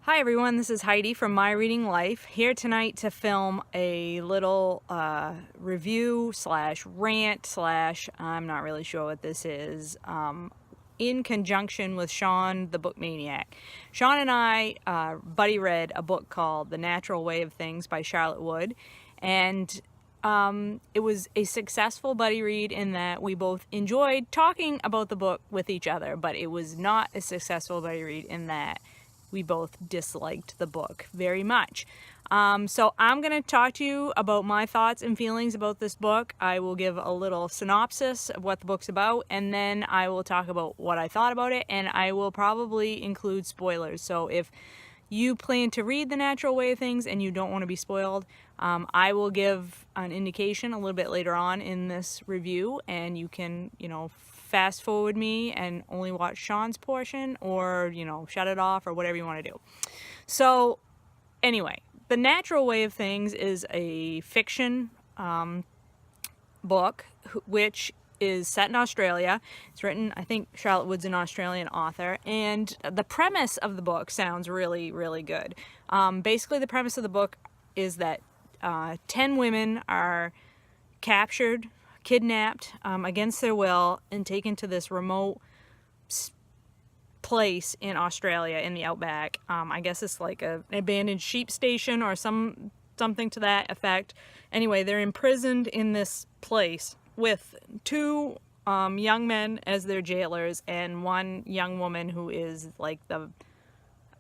Hi everyone, this is Heidi from My Reading Life, here tonight to film a little review slash rant slash, I'm not really sure what this is, in conjunction with Sean the Book Maniac. Sean and I buddy read a book called The Natural Way of Things by Charlotte Wood, and it was a successful buddy read in that we both enjoyed talking about the book with each other, but it was not a successful buddy read in that we both disliked the book very much. So I'm going to talk to you about my thoughts and feelings about this book. I will give a little synopsis of what the book's about, and then I will talk about what I thought about it, and I will probably include spoilers. So if you plan to read The Natural Way of Things and you don't want to be spoiled, I will give an indication a little bit later on in this review, and you can, fast forward me and only watch Sean's portion, or, shut it off, or whatever you want to do. So anyway, The Natural Way of Things is a fiction book which is set in Australia. It's written, I think Charlotte Wood's an Australian author, and the premise of the book sounds really, really good. Basically, the premise of the book is that 10 women are captured, kidnapped against their will, and taken to this remote place in Australia in the outback. I guess it's like an abandoned sheep station or something to that effect. Anyway, they're imprisoned in this place with two young men as their jailers and one young woman who is like the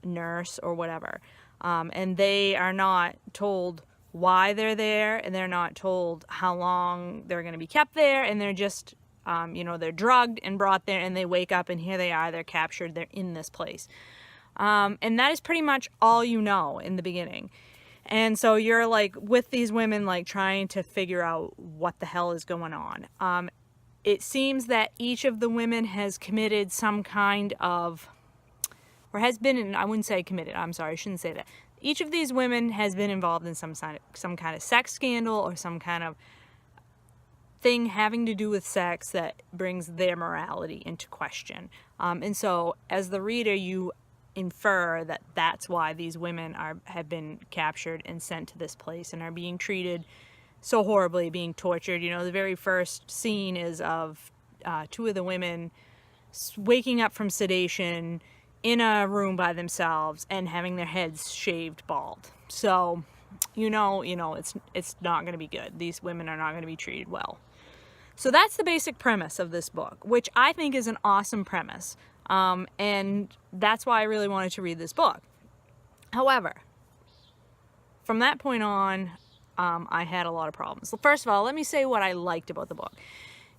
nurse or whatever. And they are not told why they're there, and they're not told how long they're going to be kept there, and they're just, they're drugged and brought there, and they wake up and here they are, they're captured, they're in this place. And that is pretty much all you know in the beginning. And so you're like with these women, like trying to figure out what the hell is going on. It seems that each of the women has committed some kind of, or has been, and I wouldn't say committed, I'm sorry, I shouldn't say that. Each of these women has been involved in some kind of sex scandal or some kind of thing having to do with sex that brings their morality into question. And so as the reader, you infer that that's why these women have been captured and sent to this place and are being treated so horribly, being tortured. The very first scene is of two of the women waking up from sedation in a room by themselves and having their heads shaved bald. So, it's not going to be good. These women are not going to be treated well. So that's the basic premise of this book, which I think is an awesome premise. And that's why I really wanted to read this book. However, from that point on, I had a lot of problems. First of all, let me say what I liked about the book.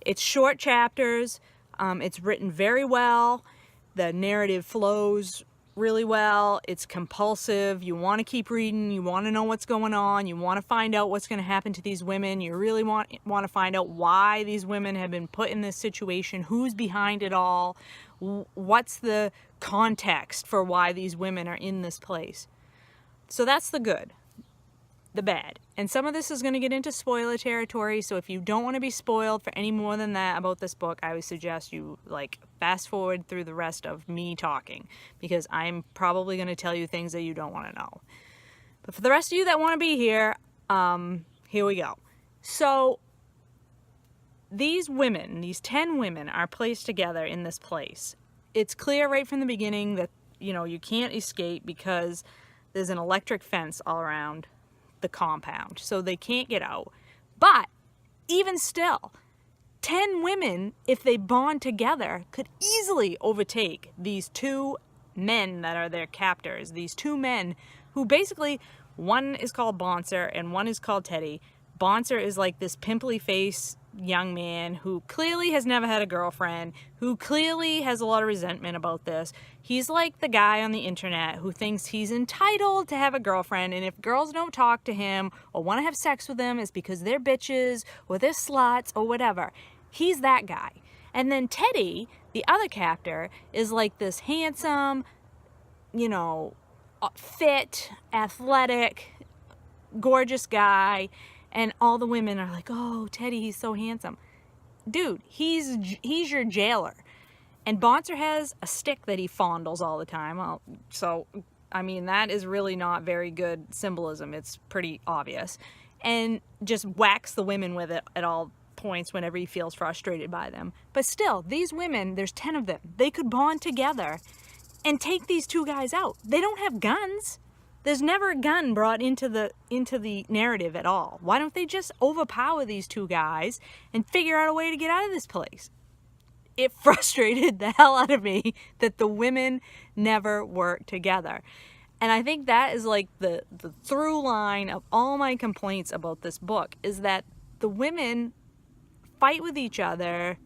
It's short chapters. It's written very well. The narrative flows really well. It's compulsive. You want to keep reading. You want to know what's going on. You want to find out what's going to happen to these women. You really want to find out why these women have been put in this situation, who's behind it all, what's the context for why these women are in this place. So that's the good. The bad. And some of this is going to get into spoiler territory, so if you don't want to be spoiled for any more than that about this book, I would suggest you fast forward through the rest of me talking, because I'm probably going to tell you things that you don't want to know. But for the rest of you that want to be here, here we go. So these women, these 10 women, are placed together in this place. It's clear right from the beginning that, you can't escape because there's an electric fence all around the compound, so they can't get out. But even still, 10 women, if they bond together, could easily overtake these two men that are their captors. These two men who basically, one is called Bonser and one is called Teddy. Bonser is like this pimply face young man who clearly has never had a girlfriend, who clearly has a lot of resentment about this. He's like the guy on the internet who thinks he's entitled to have a girlfriend, and if girls don't talk to him or want to have sex with him, it's because they're bitches or they're sluts or whatever. He's that guy. And then Teddy, the other captor, is like this handsome, fit, athletic, gorgeous guy. And all the women are like, oh, Teddy, he's so handsome. Dude, he's your jailer. And Bonser has a stick that he fondles all the time. So I mean, that is really not very good symbolism. It's pretty obvious. And just whacks the women with it at all points whenever he feels frustrated by them. But still, these women, there's 10 of them. They could bond together and take these two guys out. They don't have guns. There's never a gun brought into the narrative at all. Why don't they just overpower these two guys and figure out a way to get out of this place? It frustrated the hell out of me that the women never work together. And I think that is like the through line of all my complaints about this book, is that the women fight with each other,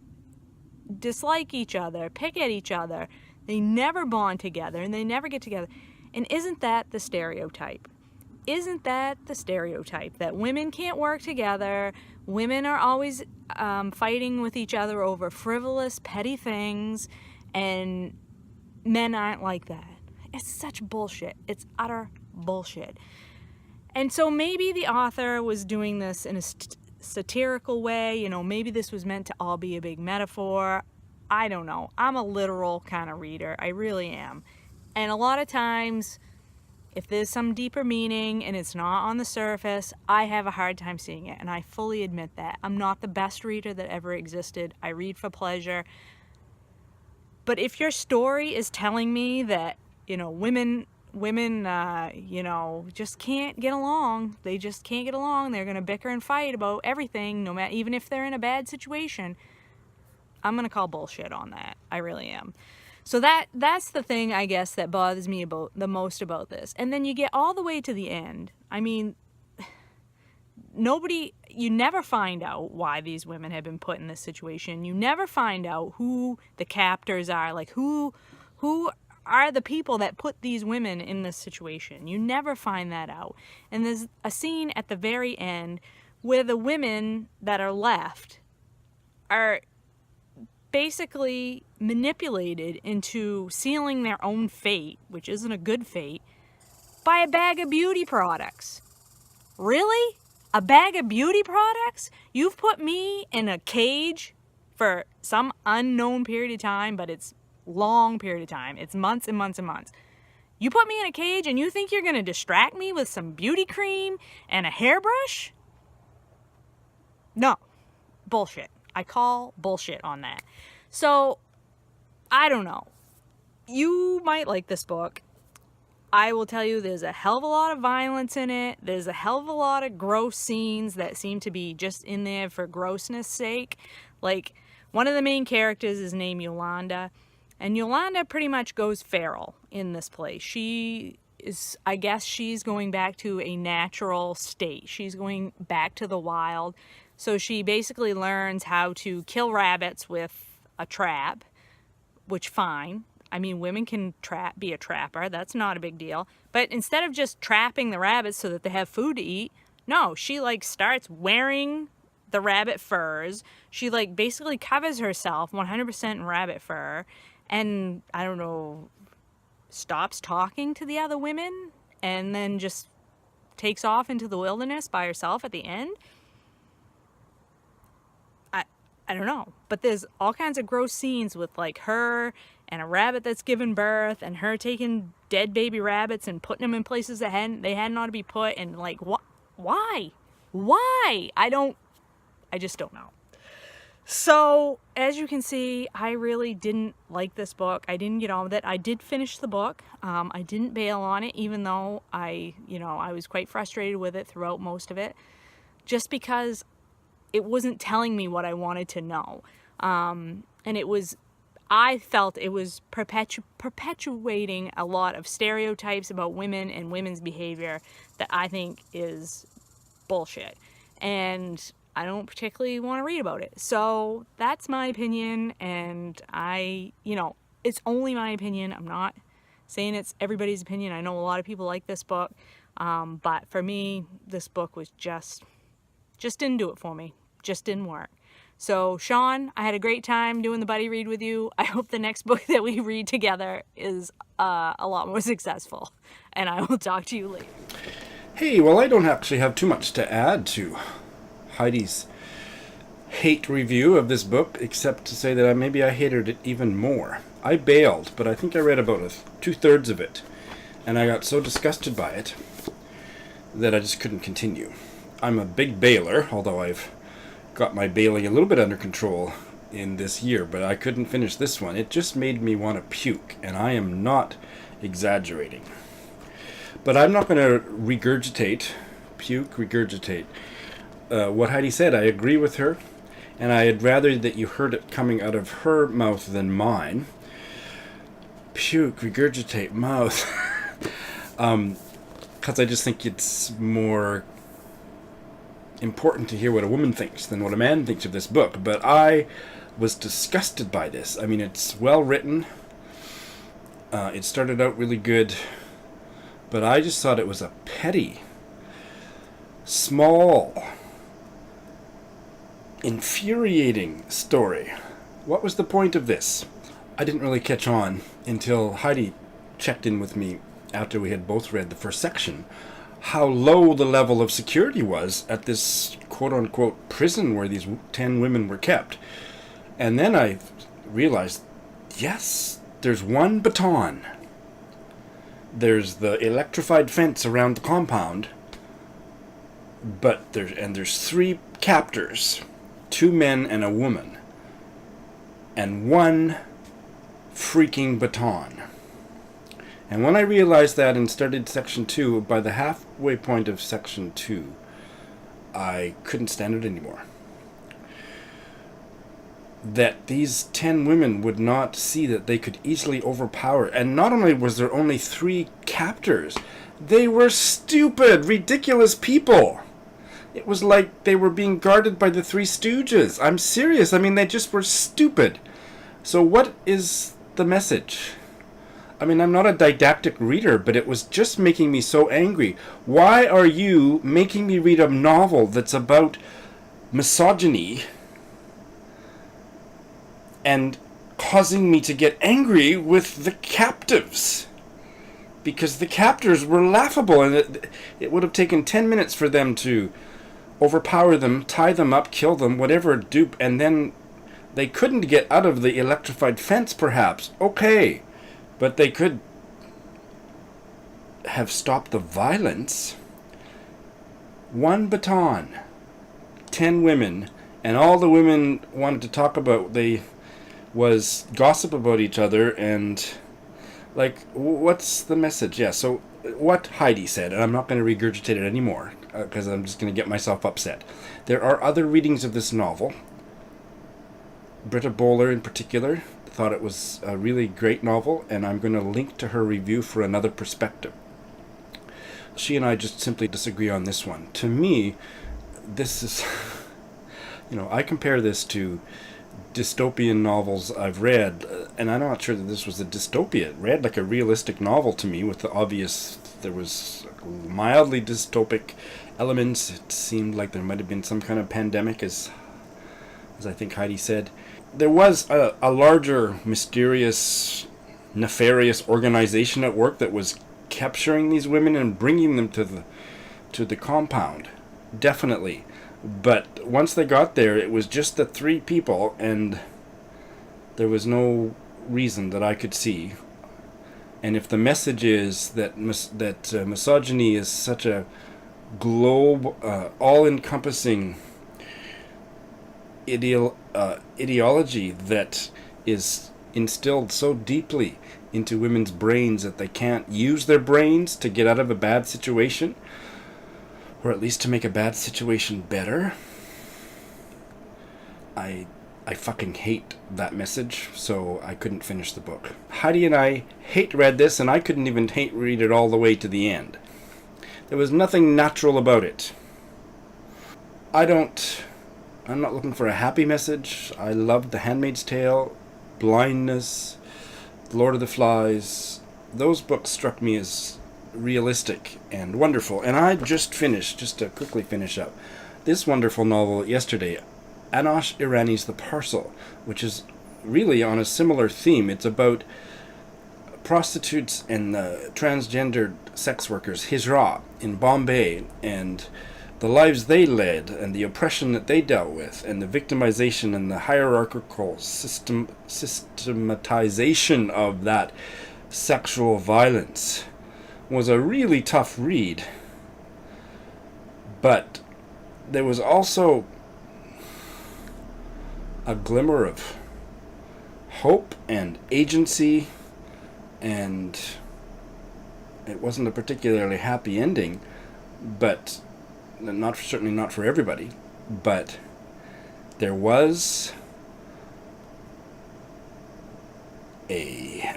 dislike each other, pick at each other. They never bond together and they never get together. And isn't that the stereotype? Isn't that the stereotype that women can't work together? Women are always fighting with each other over frivolous, petty things, and men aren't like that. It's such bullshit. It's utter bullshit. And so maybe the author was doing this in a satirical way. You know, maybe this was meant to all be a big metaphor. I don't know. I'm a literal kind of reader. I really am. And a lot of times, if there's some deeper meaning and it's not on the surface, I have a hard time seeing it. And I fully admit that. I'm not the best reader that ever existed. I read for pleasure. But if your story is telling me that, you know, women, you know, just can't get along. They just can't get along. They're going to bicker and fight about everything, no matter, even if they're in a bad situation. I'm going to call bullshit on that. I really am. So that's the thing, I guess, that bothers me about the most about this. And then you get all the way to the end. I mean, you never find out why these women have been put in this situation. You never find out who the captors are, like who are the people that put these women in this situation. You never find that out. And there's a scene at the very end where the women that are left are basically manipulated into sealing their own fate, which isn't a good fate, by a bag of beauty products. Really? A bag of beauty products? You've put me in a cage for some unknown period of time, but it's long period of time. It's months and months and months. You put me in a cage and you think you're going to distract me with some beauty cream and a hairbrush? No. Bullshit. I call bullshit on that. So, I don't know. You might like this book. I will tell you there's a hell of a lot of violence in it. There's a hell of a lot of gross scenes that seem to be just in there for grossness sake. Like, one of the main characters is named Yolanda. And Yolanda pretty much goes feral in this place. I guess she's going back to a natural state. She's going back to the wild. So she basically learns how to kill rabbits with a trap, which fine. I mean, women can be a trapper. That's not a big deal. But instead of just trapping the rabbits so that they have food to eat, no, she like starts wearing the rabbit furs. She like basically covers herself 100% in rabbit fur and, I don't know, stops talking to the other women and then just takes off into the wilderness by herself at the end. I don't know, but there's all kinds of gross scenes with like her and a rabbit that's given birth and her taking dead baby rabbits and putting them in places that they hadn't ought to be put, and like why? I just don't know. So as you can see, I really didn't like this book. I didn't get on with it. I did finish the book. I didn't bail on it, even though I was quite frustrated with it throughout most of it, just because it wasn't telling me what I wanted to know. And I felt it was perpetuating a lot of stereotypes about women and women's behavior that I think is bullshit. And I don't particularly want to read about it. So that's my opinion. And it's only my opinion. I'm not saying it's everybody's opinion. I know a lot of people like this book. But for me, this book was just didn't do it for me. Just didn't work. So, Sean, I had a great time doing the buddy read with you. I hope the next book that we read together is a lot more successful. And I will talk to you later. Hey, well, I don't actually have too much to add to Heidi's hate review of this book, except to say that maybe I hated it even more. I bailed, but I think I read about 2/3 of it. And I got so disgusted by it that I just couldn't continue. I'm a big bailer, although I've got my bailing a little bit under control in this year, but I couldn't finish this one. It just made me want to puke, and I am not exaggerating. But I'm not going to regurgitate what Heidi said. I agree with her, and I'd rather that you heard it coming out of her mouth than mine. Puke, regurgitate, mouth. Because I just think it's more important to hear what a woman thinks than what a man thinks of this book. But I was disgusted by this. I mean, it's well written. It started out really good, but I just thought it was a petty, small, infuriating story. What was the point of this? I didn't really catch on until Heidi checked in with me after we had both read the first section, how low the level of security was at this quote-unquote prison where these 10 women were kept. And then I realized, yes, there's one baton. There's the electrified fence around the compound, but there's 3 captors, 2 men and a woman, and one freaking baton. And when I realized that and started section 2, by the halfway point of section 2, I couldn't stand it anymore. That these 10 women would not see that they could easily overpower. And not only was there only 3 captors, they were stupid, ridiculous people. It was like they were being guarded by the 3 Stooges. I'm serious. I mean, they just were stupid. So what is the message? I mean, I'm not a didactic reader, but it was just making me so angry. Why are you making me read a novel that's about misogyny and causing me to get angry with the captives? Because the captors were laughable, and it would have taken 10 minutes for them to overpower them, tie them up, kill them, whatever, dupe, and then they couldn't get out of the electrified fence, perhaps. Okay. But they could have stopped the violence. One baton, 10 women, and all the women wanted to talk about was gossip about each other, and like, what's the message? Yeah, so what Heidi said, and I'm not going to regurgitate it anymore, because I'm just going to get myself upset. There are other readings of this novel. Britta Bowler in particular thought it was a really great novel, and I'm going to link to her review for another perspective. She and I just simply disagree on this one. To me, this is, I compare this to dystopian novels I've read, and I'm not sure that this was a dystopia. It read like a realistic novel to me, with there was mildly dystopic elements. It seemed like there might have been some kind of pandemic, as I think Heidi said. There was a larger, mysterious, nefarious organization at work that was capturing these women and bringing them to the compound. Definitely. But once they got there, it was just the 3 people, and there was no reason that I could see. And if the message is that misogyny is such a globe, all-encompassing ideology that is instilled so deeply into women's brains that they can't use their brains to get out of a bad situation, or at least to make a bad situation better, I fucking hate that message, so I couldn't finish the book. Heidi and I read this, and I couldn't even read it all the way to the end. There was nothing natural about it. I'm not looking for a happy message. I loved The Handmaid's Tale, Blindness, Lord of the Flies. Those books struck me as realistic and wonderful. And I just to quickly finish up, this wonderful novel yesterday, Anosh Irani's The Parcel, which is really on a similar theme. It's about prostitutes and transgendered sex workers, Hijra, in Bombay, and the lives they led, and the oppression that they dealt with, and the victimization and the hierarchical systematization of that sexual violence was a really tough read, but there was also a glimmer of hope and agency, and it wasn't a particularly happy ending, but certainly not for everybody, but there was a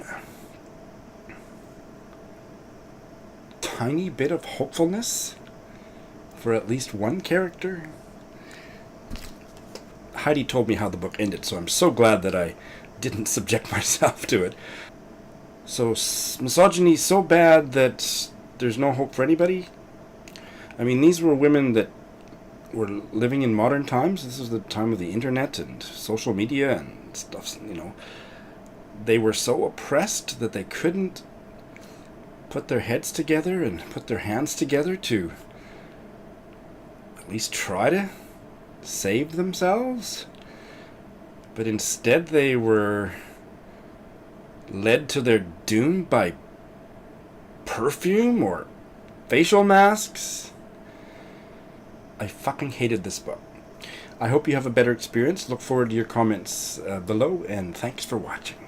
tiny bit of hopefulness for at least one character. Heidi told me how the book ended, so I'm so glad that I didn't subject myself to it. So misogyny so bad that there's no hope for anybody. I mean, these were women that were living in modern times. This is the time of the internet and social media and stuff, you know. They were so oppressed that they couldn't put their heads together and put their hands together to at least try to save themselves. But instead they were led to their doom by perfume or facial masks. I fucking hated this book. I hope you have a better experience. Look forward to your comments below, and thanks for watching.